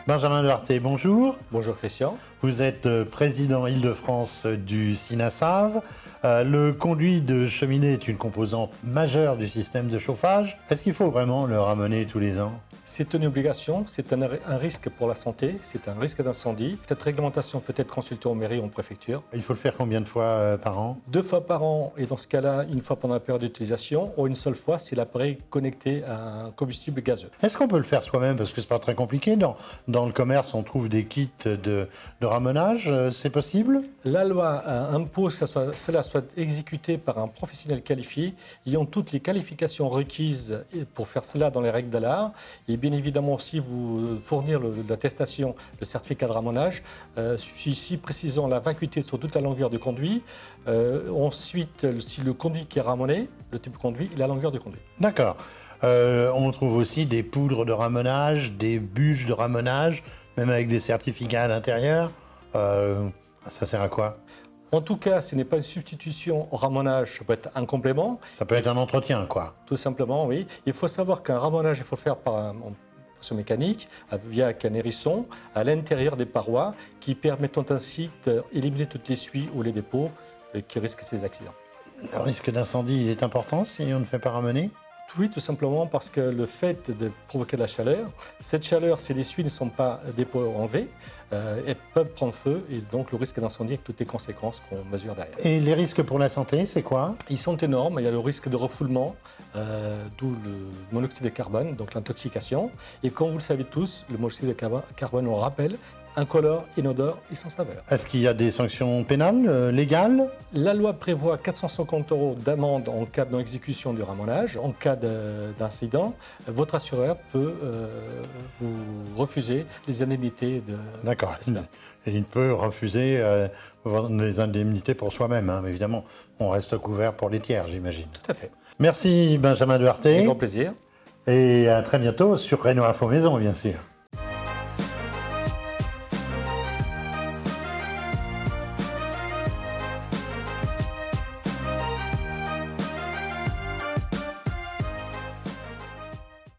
Benjamin Duarte, bonjour. Bonjour Christian. Vous êtes président Île-de-France du SINASAV. Le conduit de cheminée est une composante majeure du système de chauffage. Est-ce qu'il faut vraiment le ramener tous les ans ? C'est une obligation, c'est un risque pour la santé, c'est un risque d'incendie. Cette réglementation peut être consultée en mairie ou en préfecture. Il faut le faire combien de fois par an ? 2 fois par an, et dans ce cas-là, une fois pendant la période d'utilisation, ou une seule fois si l'appareil est connecté à un combustible gazeux. Est-ce qu'on peut le faire soi-même? Parce que c'est pas très compliqué. Dans le commerce, on trouve des kits de ramenage. C'est possible? La loi impose que cela soit exécuté par un professionnel qualifié, ayant toutes les qualifications requises pour faire cela dans les règles de l'art. Et bien évidemment aussi vous fournir l'attestation, le certificat de ramonage, ici précisant la vacuité sur toute la longueur du conduit. Ensuite, si le conduit qui est ramoné, le type de conduit et la longueur du conduit. D'accord. On trouve aussi des poudres de ramonage, des bûches de ramonage, même avec des certificats à l'intérieur. Ça sert à quoi? En tout cas, ce n'est pas une substitution au ramonage, ça peut être un complément. Ça peut être un entretien, quoi. Tout simplement, oui. Il faut savoir qu'un ramonage, il faut faire par pression mécanique, via un hérisson, à l'intérieur des parois, qui permettent ainsi d'éliminer toutes les suies ou les dépôts qui risquent ces accidents. Le risque d'incendie, il est important si on ne fait pas ramener? Oui, tout simplement parce que le fait de provoquer de la chaleur, cette chaleur, si les suies ne sont pas enlevées, elles peuvent prendre feu et donc le risque d'incendie avec toutes les conséquences qu'on mesure derrière. Et les risques pour la santé, c'est quoi? Ils sont énormes, il y a le risque de refoulement, d'où le monoxyde de carbone, donc l'intoxication. Et comme vous le savez tous, le monoxyde de carbone, on rappelle, incolore, inodore et sans saveur. Est-ce qu'il y a des sanctions pénales, légales? La loi prévoit 450 € d'amende en cas de non-exécution du ramonage. En cas d'incident, votre assureur peut vous refuser les indemnités de... D'accord. Il peut refuser les indemnités pour soi-même, hein. Évidemment, on reste couvert pour les tiers, j'imagine. Tout à fait. Merci Benjamin Duarte. Avec grand plaisir. Et à très bientôt sur Renault Info Maison, bien sûr.